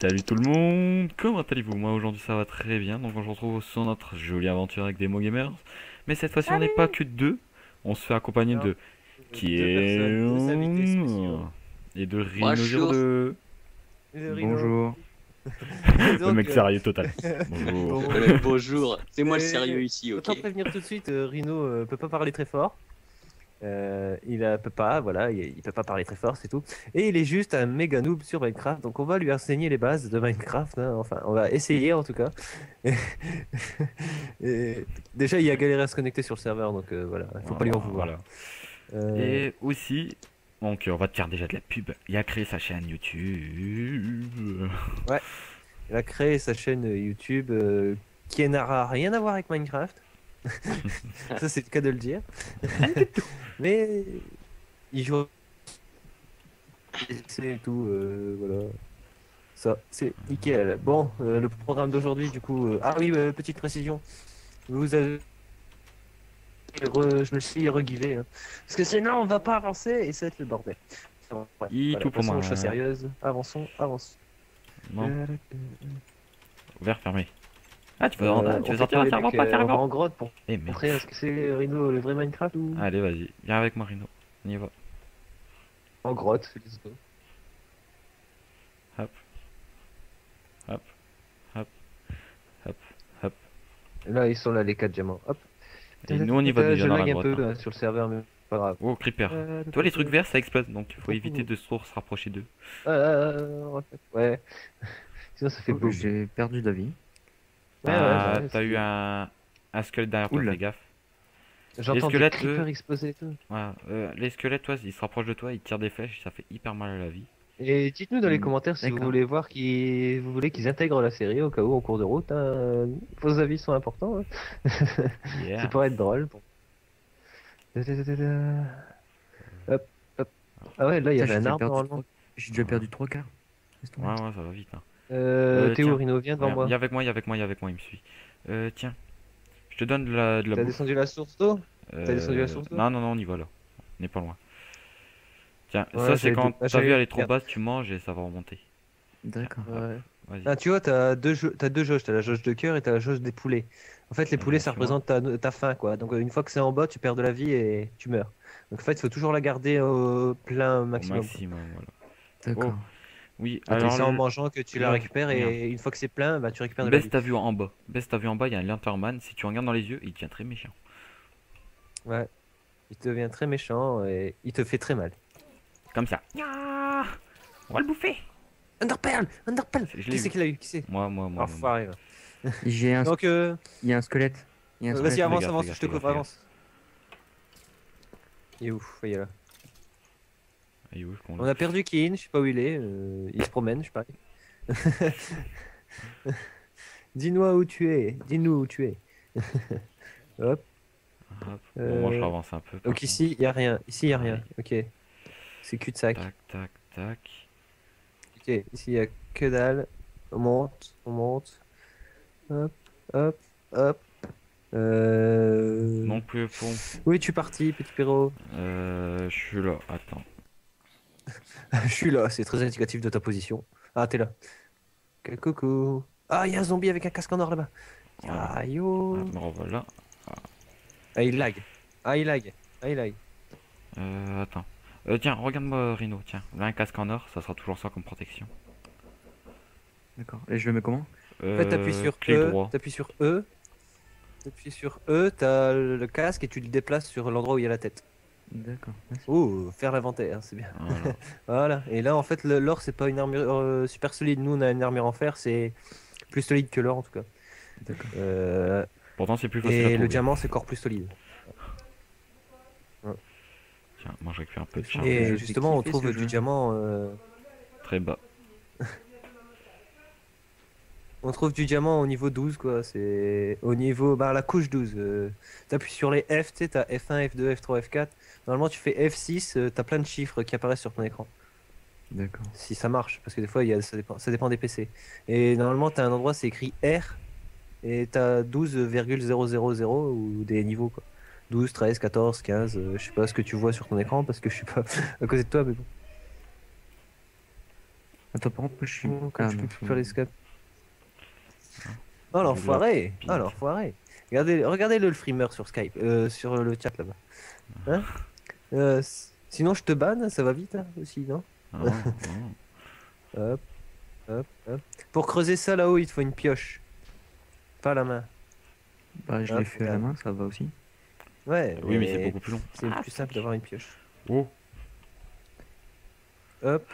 Salut tout le monde, comment allez-vous? Moi aujourd'hui ça va très bien, donc on se retrouve sur notre jolie aventure avec des mots gamers. Mais cette fois-ci on n'est pas Salut! que deux, on se fait accompagner Non, de qui deux est personnes, deux invités spéciaux. et de Bonjour. Rhino02. Le Rhino. Bonjour. Le Donc, mec sérieux total. Bonjour. bon, Bonjour. C'est moi le sérieux ici, ok? autant prévenir tout de suite, Rhino peut pas parler très fort. Peut pas, voilà, il peut pas parler très fort, c'est tout. Et il est juste un méga noob sur Minecraft, donc on va lui enseigner les bases de Minecraft, hein. Enfin, on va essayer en tout cas. Et- et déjà, il a galéré à se connecter sur le serveur, donc voilà, il faut pas lui en vouloir. Voilà. Euh, Et aussi, donc on va te faire déjà de la pub, il a créé sa chaîne YouTube. ouais, il a créé sa chaîne YouTube qui n'a rien à voir avec Minecraft. Ça, c'est le cas de le dire. Mais il joue c'est tout, voilà. Ça, c'est nickel. Bon, le programme d'aujourd'hui, du coup. Ah oui, petite précision. Vous avez. Je me suis reguidé, hein. Parce que sinon, on va pas avancer et ça va être le bordel. Bon, ouais, I voilà, tout pour passons moi. aux choses sérieuses. Avançons, avançons. Non, ouvert, fermé. Ah tu veux, tu On veux fait sortir quoi, les carrément mecs? pas On va carrément? en grotte pour Eh merde. montrer ce que c'est Rhino, le vrai Minecraft ou Allez vas-y, viens avec moi Rhino, on y va. en grotte? Let's go. Hop, hop, hop, hop, hop. Là, ils sont là, les 4 diamants. Hop. Et nous on y va déjà Je dans la lag un grotte, peu hein. sur le serveur, mais pas grave. Oh creeper. Toi les trucs verts ça explose donc il faut éviter de trop se rapprocher d'eux. Ouais. Sinon, ça fait Oh, boum. j'ai perdu d'avis. Bah ouais, T'as eu un squelette derrière toi, Oula. fais gaffe. Les J'entends des squelettes, eux, creepers exploser et tout. voilà, les squelettes, toi, ils se rapprochent de toi, ils tirent des flèches, ça fait hyper mal à la vie. Et dites-nous dans les Hmm, commentaires si vous D'accord. voulez voir vous voulez qu'ils intègrent la série au cas où en cours de route, hein. Vos avis sont importants, hein. Ça Yeah. pourrait être drôle. Bon. Hop, hop. Ah ouais, là il y Putain, avait un arbre normalement. J'ai déjà perdu trois quarts. Laisse tomber. Ouais, ouais, ça va vite, hein. Théo, Tiens, Rhino, viens devant regarde, moi. viens avec moi, viens avec moi, viens avec moi, il me suit. Tiens, je te donne de la T'as bouffe. descendu la source d'eau? T'as descendu la source d'eau? Non, non, non, on y va là. On n'est pas loin. Tiens, ça Ouais, c'est quand t'as vu elle est trop merde. basse, tu manges et ça va remonter. Tiens, D'accord. hop, Ouais. vas-y. Ah, tu vois, t'as deux jauges. T'as la jauge de cœur et t'as la jauge des poulets. En fait, les poulets, ça Attention. représente ta faim, quoi. Donc, une fois que c'est en bas, tu perds de la vie et tu meurs. Donc, en fait, il faut toujours la garder au plein Au maximum, quoi. maximum, voilà. Oh, D'accord. oui, Et alors c'est en mangeant que tu la là, récupères regarde. et une fois que c'est plein, bah, tu récupères de la Baisse vie. ta vue en bas. Baisse ta vue en bas, il y a un Lenterman. Si tu regardes dans les yeux, il devient très méchant. Ouais. Il devient très méchant et il te fait très mal. Comme ça. Ah, on va le bouffer. Underpearl! Underpearl! Je l'ai Qui c'est vu. qui l'a eu? Qui c'est? Moi. Enfoiré, va. J'ai un... Donc, Il y a un squelette. Il y a un vas-y, squelette. avance, gaffe, fais avance, gaffe, je te fais gaffe, couvre, fais gaffe. avance. Il est ouf, il est là. Ah, il est où, ce con là? On a perdu Keen, je sais pas où il est. Il se promène, je sais pas. Dis-nous où tu es. Dis-nous où tu es. Hop. Hop. Bon, moi je Euh, avance un peu par Donc contre. ici, il y a rien. Ici, il y a rien. Pareil. Ok. C'est cul-de-sac. Tac, tac, tac. Ok. Ici, il y a que dalle. On monte. On monte. Hop. Hop. Hop. Donc, bon. Où es-tu parti, petit Péro? Je suis là. Attends. Je suis là. C'est très indicatif de ta position. Ah, t'es là. Ok, coucou. Ah, il y a un zombie avec un casque en or là-bas. Voilà. Ah, Ah, yo. me revoilà. Ah, il lag. Ah, il lag. Ah, il lag. Attends. Tiens, regarde-moi Rhino. Tiens, là un casque en or, ça sera toujours ça comme protection. D'accord. Et je le mets comment? En fait, t'appuies sur Clic E, droit. t'appuies sur E, t'appuies sur E, t'as le casque et tu le déplaces sur l'endroit où il y a la tête. D'accord. Merci. Oh, faire l'inventaire, c'est bien. Voilà. Voilà. Et là, en fait, l'or, c'est pas une armure super solide. Nous, on a une armure en fer, c'est plus solide que l'or en tout cas. D'accord. Euh, Pourtant, c'est plus facile à et le trouver. diamant, c'est encore plus solide. Ouais. Tiens, moi je récupère un peu de Je sens charge. que je Et vais justement, on kiffer trouve ce du jeu. diamant. Très bas. On trouve du diamant au niveau 12, quoi. C'est au niveau, bah, la couche 12. T'appuies sur les F, tu sais, t'as F1, F2, F3, F4. Normalement, tu fais F6, t'as plein de chiffres qui apparaissent sur ton écran. D'accord. Si ça marche, parce que des fois, ça dépend des PC. Et normalement, t'as un endroit, c'est écrit R, et t'as 12,000 ou des niveaux, quoi. 12, 13, 14, 15, je sais pas ce que tu vois sur ton écran, parce que je suis pas à côté de toi, mais bon. Attends, par contre, moi je suis. Comme je non, peux plus faut- faire les scans. Oh Je l'enfoiré! la Oh l'enfoiré! Regardez le streamer sur Skype, sur le chat là-bas. Hein? Sinon je te banne, ça va vite hein, aussi, non? Ah, non. Hop, hop. Pour creuser ça là-haut, il te faut une pioche, pas la main. Bah, je l'ai Hop, fait à la main, ça va aussi. Ouais, Oui, mais c'est beaucoup plus long. c'est plus simple d'avoir une pioche. Oh. Hop,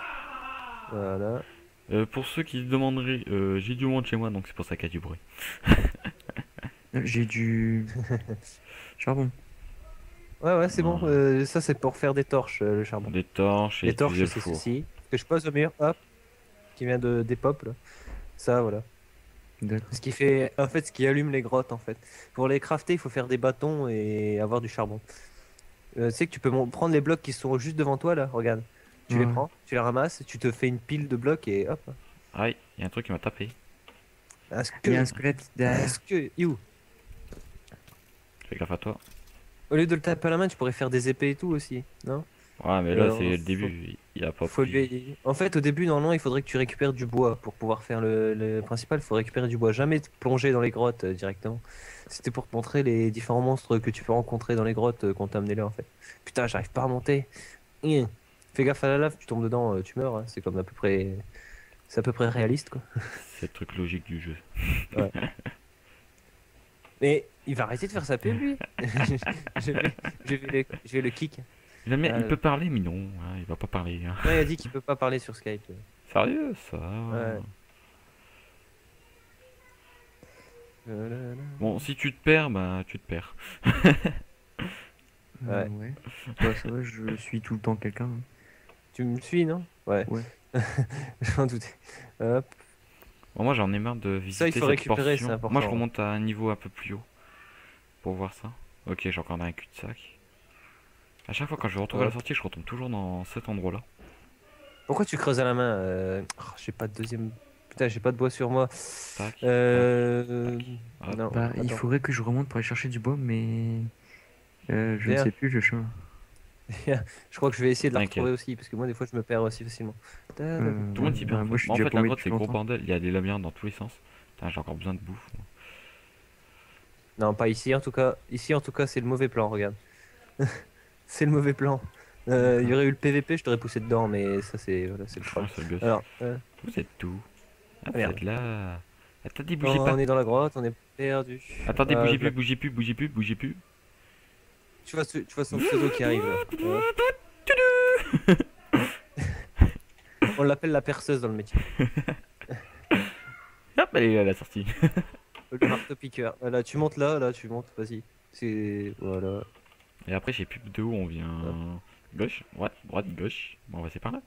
voilà. Pour ceux qui se demanderaient, j'ai du monde chez moi, donc c'est pour ça qu'il y a du bruit. J'ai du. Charbon. Ouais, c'est bon. Voilà. Ça, c'est pour faire des torches, le charbon. Des torches et Les torches, utiliser c'est le four. ceci. Que je pose au mur, hop, qui vient des pop, là. Ça, voilà. D'accord. Ce qui fait, en fait, ce qui allume les grottes, en fait. Pour les crafter, il faut faire des bâtons et avoir du charbon. Tu sais que tu peux prendre les blocs qui sont juste devant toi, là, regarde. Tu les Ouais. prends, tu les ramasses, tu te fais une pile de blocs et hop. Aïe, il y a un truc qui m'a tapé. Est-ce Il y a un que... squelette derrière. Est-ce que... You. Fais gaffe à toi. Au lieu de le taper à la main, tu pourrais faire des épées et tout aussi, non? Ouais, mais là, Alors, c'est le faut- début. Il a pas Faut pris. lui... En fait, au début, normalement, il faudrait que tu récupères du bois pour pouvoir faire le principal. Il faut récupérer du bois. Jamais te plonger dans les grottes directement. C'était pour te montrer les différents monstres que tu peux rencontrer dans les grottes qu'on t'a amené là, en fait. Putain, j'arrive pas à monter. Fais gaffe à la lave, tu tombes dedans, tu meurs. Hein. C'est comme à peu près... C'est à peu près réaliste, quoi. C'est le truc logique du jeu. Mais il va arrêter de faire sa pub, lui. Je vais le kick. Il peut parler, mais non, hein, il va pas parler. Hein. Ouais, il a dit qu'il peut pas parler sur Skype. Sérieux, ça. Ouais. Bon, si tu te perds, bah tu te perds. Ouais. Ouais. Bah, ça va, je suis tout le temps quelqu'un. Hein. Tu me suis, non? Ouais. Ouais. J'en doutais. Hop. Bon, moi, j'en ai marre de visiter il faut cette récupérer, portion. c'est important. Moi, je remonte à un niveau un peu plus haut pour voir ça. Ok, j'ai encore un cul-de-sac. À chaque fois quand je retrouve la Hop. sortie, je retombe toujours dans cet endroit-là. Pourquoi tu creuses à la main? J'ai pas de deuxième. Putain, j'ai pas de bois sur moi. Tac. Euh... Hop. Non, Bah, il attends. faudrait que je remonte pour aller chercher du bois, mais. Je ne Viens. sais plus le chemin. Je crois que je vais essayer de la T'inquiète. retrouver aussi, parce que moi, des fois, je me perds aussi facilement. Tout le monde s'y bah, perd. moi, je suis En déjà fait, la paumé grotte, depuis c'est gros longtemps. bordel. Il y a des labyrinthes dans tous les sens. Putain, j'ai encore besoin de bouffe. Non, pas ici, en tout cas. Ici, en tout cas, c'est le mauvais plan, regarde. C'est le mauvais plan. Il y aurait eu le PVP, je t'aurais poussé dedans, mais ça, c'est voilà, c'est le troll. Ah, c'est le gosse. Alors, Vous êtes où? Ah, vous merde. êtes là. Attendez, bougez on pas. est dans la grotte, on est perdu. Attendez, Ah, bougez voilà. plus, bougez plus, bougez plus, bougez plus. Tu vois son pseudo qui arrive là. On l'appelle la perceuse dans le métier. Hop, elle est là, la sortie. Le marteau-piqueur. Là, tu montes là, tu montes, vas-y. C'est. Voilà. Et après, j'ai plus de où on vient. Gauche, droite, gauche. Bon, on va passer par là.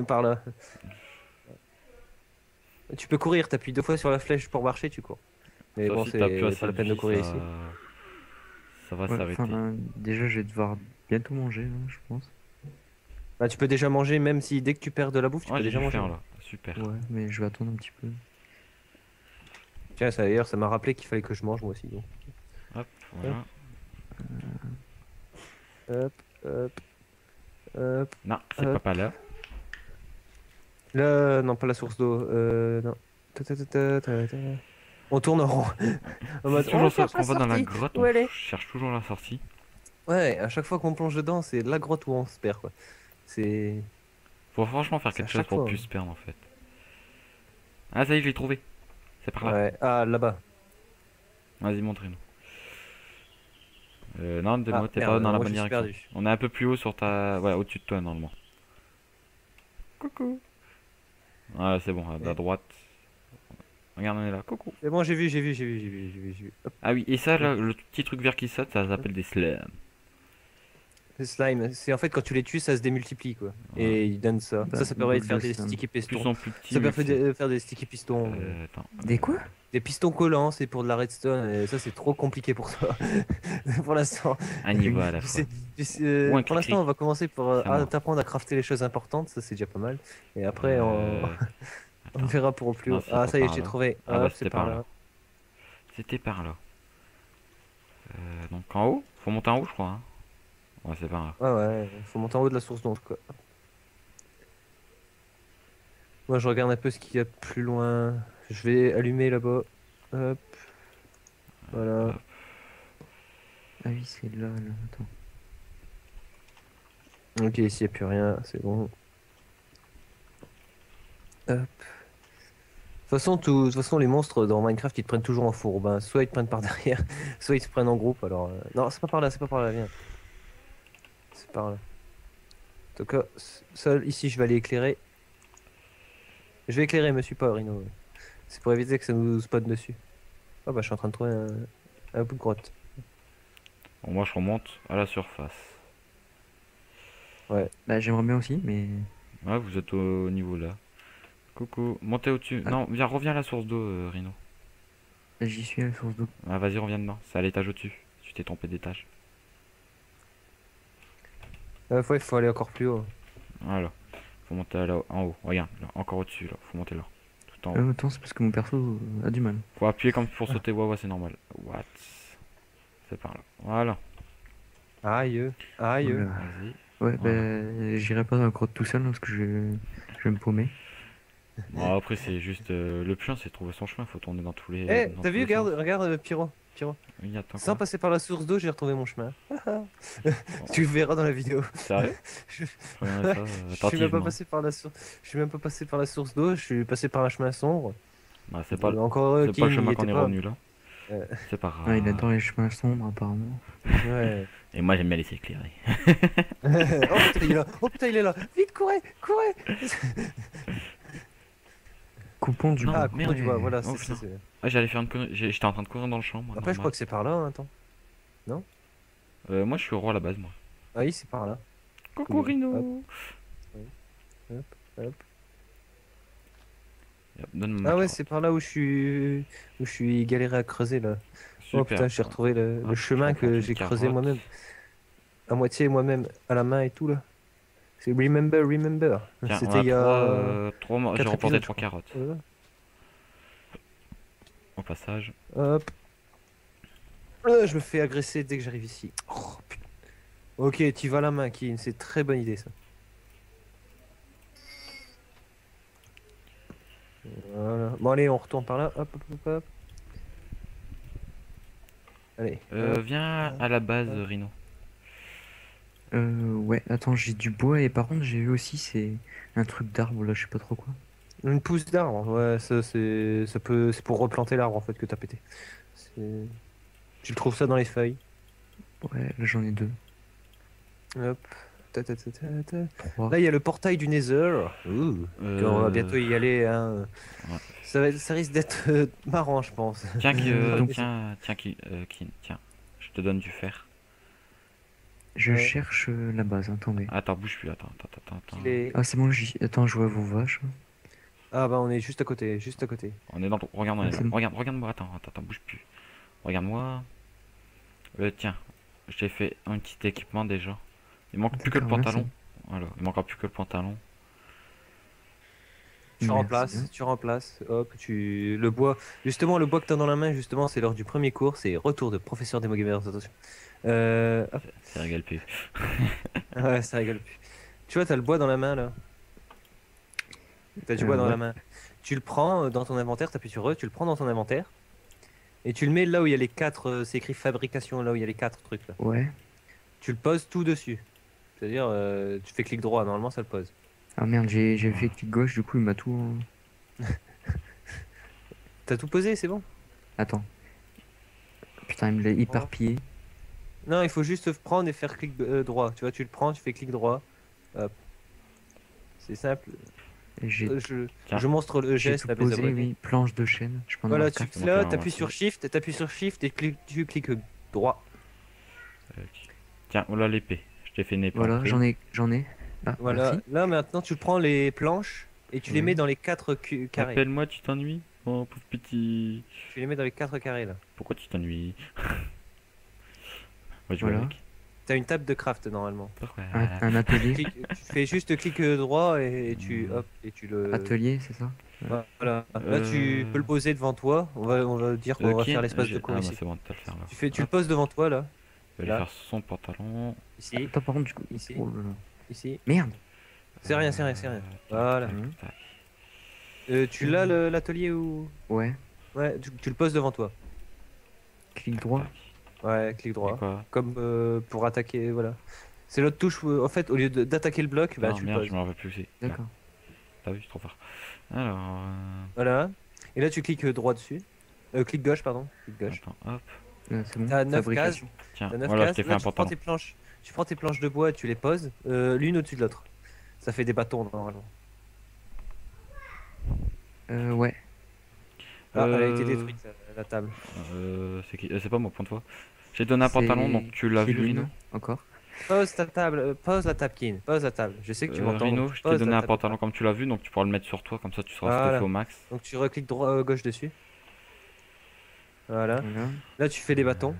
Par là. Tu peux courir, t'appuies 2 fois sur la flèche pour marcher, tu cours. Mais Sauf bon, si c'est t'as plus assez pas la peine de vie, courir ça- ici. Ça va Ouais, s'arrêter. enfin, déjà, je vais devoir bientôt manger, là, je pense. Bah, tu peux déjà manger, même si dès que tu perds de la bouffe, tu Ouais, peux j'ai déjà dû manger. faire là. Super. Ouais, mais je vais attendre un petit peu. Tiens, ça d'ailleurs, ça m'a rappelé qu'il fallait que je mange moi aussi. Donc. Hop, voilà. Hop, hop, hop. Non, c'est Hop. pas là. Là, non, pas la source d'eau. Non. Ta. On tourne en rond. En mode, C'est on toujours ça, cherche quand on va dans la sortie. grotte, Où on elle est cherche toujours la sortie. Ouais, à chaque fois qu'on plonge dedans, c'est la grotte où on se perd, quoi. C'est. Faut franchement faire C'est quelque à chose chaque pour fois, plus ouais. se perdre en fait. Ah, ça y est, je l'ai trouvé. C'est par là. Ouais. Ah, là-bas. Vas-y, montrez-nous. Non, de Ah, moi, t'es merde, pas dans la moi, bonne je suis direction. perdu. On est un peu plus haut sur ta. Ouais, au-dessus de toi normalement. Coucou. Ah, c'est bon, à Ouais. droite. Regarde, on est là. Coucou. C'est bon, j'ai vu. Hop, Ah oui, et ça, là, le petit truc vert qui saute, ça s'appelle des slams. les slimes. C'est en fait quand tu les tues, ça se démultiplie, quoi. Ouais. Et ils donnent ça. Bah, Ça permet de faire boule de des slime. sticky Plus pistons. ils sont plus petits. Ça mieux permet c'est. de faire des sticky pistons. Attends. Des quoi? Des pistons collants, c'est pour de la redstone. Et ça, c'est trop compliqué pour toi. Pour l'instant. Un niveau à la Tu fois. sais- Ou un pour l'instant, on va commencer par Ça marche. t'apprendre à crafter les choses importantes. Ça, c'est déjà pas mal. Et après, on Attends. verra pour plus Non, haut. c'est Ah, pas ça y est, par j'ai là. trouvé. Ah bah, Hop, c'était c'est par par là. là. C'était par là. Donc en haut? Faut monter en haut, je crois. Hein. Ouais, c'est par là. Ouais, faut monter en haut de la source d'eau, quoi. Moi, je regarde un peu ce qu'il y a plus loin. Je vais allumer là-bas. Hop, voilà. Ah oui, c'est là, là. Attends. Ok, ici, il n'y a plus rien, c'est bon. Hop. De toute façon, les monstres dans Minecraft, ils te prennent toujours en fourbe, hein. Soit ils te prennent par derrière, soit ils te prennent en groupe. Alors, non, c'est pas par là, c'est pas par là, viens. C'est par là. En tout cas, seul, ici, je vais aller éclairer. Je vais éclairer, me suis pas, Rhino. C'est pour éviter que ça nous spot dessus. Ah bah, je suis en train de trouver un bout de grotte. Bon, moi je remonte à la surface. Ouais. Bah, j'aimerais bien aussi, mais. Ouais, vous êtes au niveau là. Coucou, montez au-dessus. Ah. Non, viens, reviens à la source d'eau, Rhino. J'y suis à la source d'eau. Ah, vas-y, reviens dedans. C'est à l'étage au-dessus. Tu t'es trompé d'étage. Ouais, faut aller encore plus haut. Voilà. Faut monter là en haut. Regarde, là, encore au-dessus là. Faut monter là. Tout en haut. Attends, c'est parce que mon perso a du mal. Faut appuyer comme pour sauter. Ouais, ouais, c'est normal. What? C'est par là. Voilà. Aïe, aïe. Voilà. Vas-y. Ouais, Voilà. bah, j'irai pas dans la grotte tout seul hein, parce que je vais me paumer. Bon, après, c'est juste. Le plus c'est de trouver son chemin. Faut tourner dans tous les. Eh, dans t'as tous vu, les regarde, sens. regarde, Pyro. Pyro. Oui, attends Sans quoi. passer par la source d'eau, j'ai retrouvé mon chemin. Bon, Tu le verras dans la vidéo. sérieux? Je, Je regarderai ça je suis même pas attentivement. passé par la source. Je suis même pas passé par la source d'eau. Je suis passé par un chemin sombre. Bah, c'est pas, Encore eux c'est qui pas le n'y chemin étaient qu'on est pas. revenu là. Euh, C'est pas Ah, il grave. adore les chemins sombres apparemment. ouais. Et moi, j'aime bien les éclairer. Oh putain, il est là. Oh putain, il est là. Vite, courez, courez. Coupons du Non, bois. Ah, coupons du merde. bois. Voilà. Oh, c'est- putain. Ah, j'allais faire une connerie. J'étais en train de courir dans le champ. Moi, Après, je crois normal. que c'est par là. Hein, attends. Moi, je suis au roi à la base, moi. Ah oui, c'est par là. Coucou Hop. Rhino. Hop, hop. Donne-moi ma Ah ouais, carotte. c'est par là où je suis galéré à creuser là. Oh Super. putain, j'ai retrouvé le Hop, chemin je que replante j'ai une creusé carotte. moi-même. À moitié moi-même, à la main et tout là. C'est Remember, Remember. Tiens, on C'était a il y a j'ai 4 reporté épisodes, je 3 crois. carottes. Au passage. Hop. Je me fais agresser dès que j'arrive ici. Oh, putain. Ok, tu vas à la main, Keen. C'est très bonne idée ça. Voilà. Bon allez, on retourne par là. Hop, hop, hop, hop. Allez. Hop. Viens à la base, Rhino. Ouais, attends, j'ai du bois et par contre, j'ai vu aussi, c'est un truc d'arbre là, je sais pas trop quoi. Une pousse d'arbre. Ouais, c'est pour replanter l'arbre en fait que t'as pété. C'est- Tu le trouves ça dans les feuilles. Ouais, là j'en ai deux. Hop. Ta, ta, ta, ta, ta. Trois. Là, il y a le portail du Nether. Ouh. On va bientôt y aller. Hein. Ouais. Ça risque d'être marrant, je pense. Tiens, Donc- tiens. Je te donne du fer. Je Ouais. cherche la base, attendez. Attends, bouge plus. Attends. Il est- Ah, c'est bon, attends, je vois vos vaches. Ah bah on est juste à côté, juste à côté. On est dans ton... Regarde, on est Ah, c'est là. bon. Regarde-moi. Attends, bouge plus. Regarde-moi. Tiens, je t'ai fait un petit équipement déjà. Il manque plus que le D'accord, merci. pantalon. Voilà, il manquera plus que le pantalon. Tu Merci remplaces, bien. tu remplaces. Hop, le bois. Justement, le bois que t'as dans la main, justement, c'est lors du premier cours. C'est retour de professeur Demo Gamers. Attention. Hop. C'est régal plus. Ouais, ça rigole plus. Tu vois, t'as le bois dans la main là. T'as du bois dans ouais. la main. Tu le prends dans ton inventaire, t'appuies sur E, tu le prends dans ton inventaire. Et tu le mets là où il y a les 4, c'est écrit fabrication, là où il y a les 4 trucs là. Ouais. Tu le poses tout dessus. C'est-à-dire, tu fais clic droit, normalement ça le pose. Ah merde, j'ai fait clic gauche, du coup il m'a tout. T'as tout posé, c'est bon? Attends. Putain, il me l'a éparpillé. Non, il faut juste prendre et faire clic droit. Tu vois, tu le prends, tu fais clic droit. Hop. C'est simple. Et J'ai Tiens. Je montre le j'ai geste tout à mes posé, abonnés. oui. Planche de chaîne. Je peux en Voilà, avoir tu quatre. C'est bon, là, c'est t'appuies bon, sur Shift et tu cliques droit. Tiens, voilà l'épée. Je t'ai fait une épée. en Voilà, prime. j'en ai. Ah, Voilà, merci. là maintenant tu prends les planches et tu les Oui. mets dans les 4 carrés. Appelle-moi, tu t'ennuies? Oh, pauvre petit. Tu les mets dans les 4 carrés là. Pourquoi tu t'ennuies? Vas-y, Voilà. avec. T'as une table de craft normalement. Pourquoi? Un atelier. Tu fais juste clic droit et tu hop et tu le. Atelier, c'est ça? Voilà. Là tu peux le poser devant toi. On va dire qu'on va Qui- faire l'espace de j'ai- cours Ah, ici. bah, c'est bon, t'as le faire là. Tu le poses devant toi là. Je vais là. aller faire son pantalon. Ici, Attends, par contre, du coup. Ici. Oh là là. ici. Merde! C'est rien, c'est rien, c'est rien. Tac, Voilà. tac, Mhm. tac. Tu l'as l'atelier ou... Ouais, Ouais, tu le poses devant toi. clic droit. Ouais, clic Et droit. quoi? Comme pour attaquer, voilà. C'est l'autre touche où, en fait, au lieu d'attaquer le bloc, bah Ah tu le merde, poses. je me rappelle plus aussi. Là, D'accord. t'as vu, c'est trop fort. Alors, Voilà. Et là, tu cliques droit dessus. Clic gauche, pardon. Clic gauche. attends, hop. C'est bon. T'as 9 cases. Fabrication. Tiens, T'as 9 voilà, je cases. t'ai fait Là, un tu prends pantalon. tes planches. Tu prends tes planches de bois et tu les poses l'une au-dessus de l'autre. Ça fait des bâtons normalement. Ouais. Ah, elle a été Euh, détruite, la table. c'est pas moi, point de foi. J'ai donné un pantalon, donc tu l'as c'est vu, lui, Rino? non? Encore? Pose ta table, pose la table, Kin. Pose la table. Je sais que tu m'entends. Rino, Donc je t'ai pose donné la un table. pantalon comme tu l'as vu, donc tu pourras le mettre sur toi, comme ça tu seras stuffé Voilà. au max. Donc tu recliques droit, gauche dessus. Voilà. Voilà. Là, tu fais des bâtons.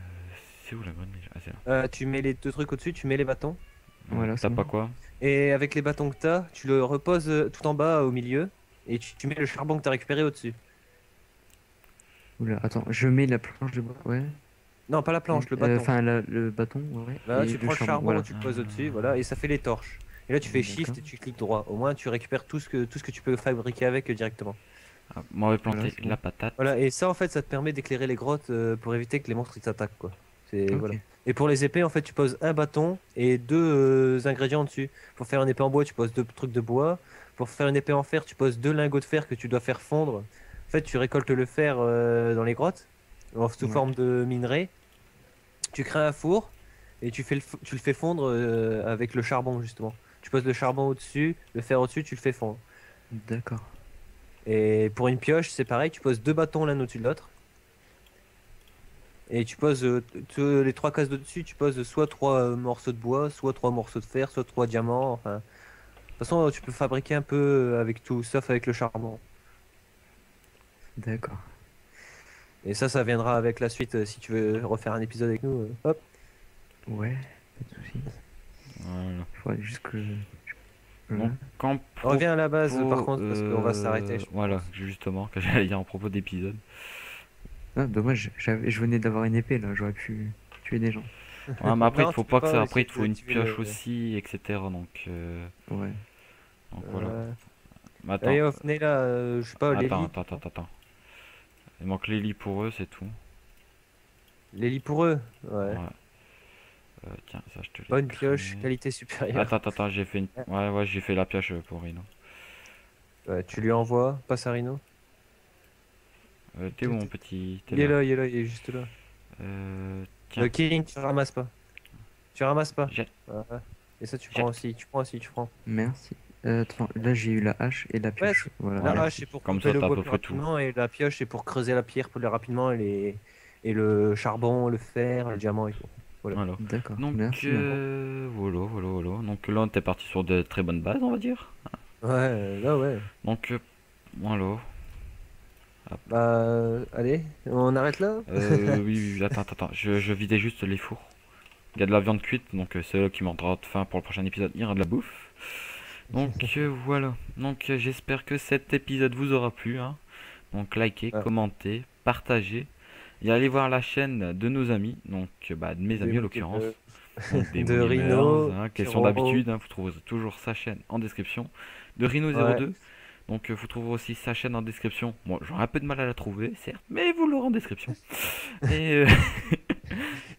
C'est où la bonne déjà? Ah, c'est là. Tu mets les deux trucs au-dessus, tu mets les bâtons. Voilà, T'as c'est pas bon. quoi? Et avec les bâtons que t'as, tu le reposes tout en bas au milieu. Et tu mets le charbon que t'as récupéré au-dessus. Oula, attends, je mets la planche de bois. Ouais. Non, pas la planche, le bâton. Enfin, le bâton, ouais. Là, Et tu prends le charbon, voilà. tu le poses au-dessus, voilà, et ça fait les torches. Et là, tu fais Shift D'accord. et tu cliques droit. Au moins, tu récupères tout ce que tu peux fabriquer avec directement. Ah, m'aurait planté Voilà, c'est bon. la patate. Voilà, et ça, en fait, ça te permet d'éclairer les grottes pour éviter que les monstres ils t'attaquent, quoi. C'est Ok. voilà. Et pour les épées, en fait, tu poses un bâton et deux ingrédients dessus. Pour faire une épée en bois, tu poses deux trucs de bois. Pour faire une épée en fer, tu poses deux lingots de fer que tu dois faire fondre. En fait, tu récoltes le fer dans les grottes sous Ouais. forme de minerai. Tu crées un four et tu le fais fondre avec le charbon, justement. Tu poses le charbon au-dessus, le fer au-dessus, tu le fais fondre. D'accord. Et pour une pioche, c'est pareil, tu poses deux bâtons l'un au-dessus de l'autre. Et tu poses les trois cases de dessus, tu poses soit trois morceaux de bois, soit trois morceaux de fer, soit trois diamants. Enfin, de toute façon, tu peux fabriquer un peu avec tout, sauf avec le charbon. D'accord. Et ça viendra avec la suite si tu veux refaire un épisode avec nous. Hop. Ouais, pas de soucis. Voilà. Il faudrait juste que. Voilà. Donc, quand On revient à la base propos, par contre parce qu'on va s'arrêter. Voilà, justement, que j'allais dire en propos d'épisode. Ah, dommage, je venais d'avoir une épée là, j'aurais pu tuer des gens. Ouais, mais après, Non, il faut tu peux pas que ça. pas Après, essayer il te faut de une tuer pioche le- aussi, etc. Ouais. Donc voilà. Mais Allez, attends, venez là, je sais pas, les attends, lits. attends. Il manque les lits pour eux, c'est tout. Les lits pour eux. Ouais. Ouais. Tiens, ça, je te l'ai Bonne créé. pioche, qualité supérieure. Attends, j'ai fait une. Ouais, j'ai fait la pioche pour Rino. Ouais, tu lui envoies, passe à Rhino. T'es où, mon petit? T'es Il est là. là, il est là, il est juste là. Tiens, King, tu ramasses pas. Tu ramasses pas. j'ai. Voilà. Et ça, tu J'ai- prends aussi, tu prends. Merci. Attends, là j'ai eu la hache et la pioche. Voilà. La Voilà. hache, c'est pour Comme couper ça, le t'as à bois peu plus près tout. rapidement et la pioche, c'est pour creuser la pierre plus rapidement et le charbon, le fer, le diamant et tout. Voilà. Voilà. D'accord. Donc, Merci. voilà. Donc là, t'es parti sur de très bonnes bases, on va dire. Ouais, là, ouais. Donc, voilà. Allez, on arrête là? Oui, attends. Je vidais juste les fours. Il y a de la viande cuite, donc c'est là qui m'aura de faim pour le prochain épisode. Il y aura de la bouffe. Donc voilà. Donc j'espère que cet épisode vous aura plu. Hein. Donc likez, Ouais. commentez, partagez. Et allez voir la chaîne de nos amis. Donc de mes amis en l'occurrence. Donc, des de Moongamers, Rhino, hein, qui sont Pierrot. d'habitude. Hein, vous trouverez toujours sa chaîne en description. De Rhino02. Donc vous trouverez aussi sa chaîne en description. Bon, j'aurai un peu de mal à la trouver, certes, mais vous l'aurez en description. Et,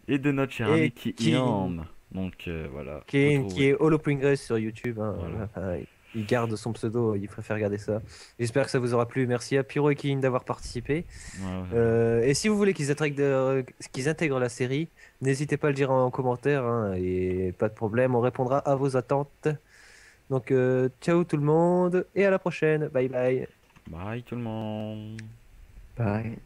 et de notre cher Et ami qui qui- Ian. Donc voilà. Qui vous est, qui trouverez. est Holo Pringles sur YouTube. Hein. Voilà. Enfin, il garde son pseudo, il préfère garder ça. J'espère que ça vous aura plu. Merci à Pyro et Keen d'avoir participé. Voilà. Et si vous voulez qu'ils intègrent la série, n'hésitez pas à le dire en commentaire. Hein, et pas de problème, on répondra à vos attentes. Donc, ciao tout le monde et à la prochaine. Bye bye. Bye tout le monde. Pareil.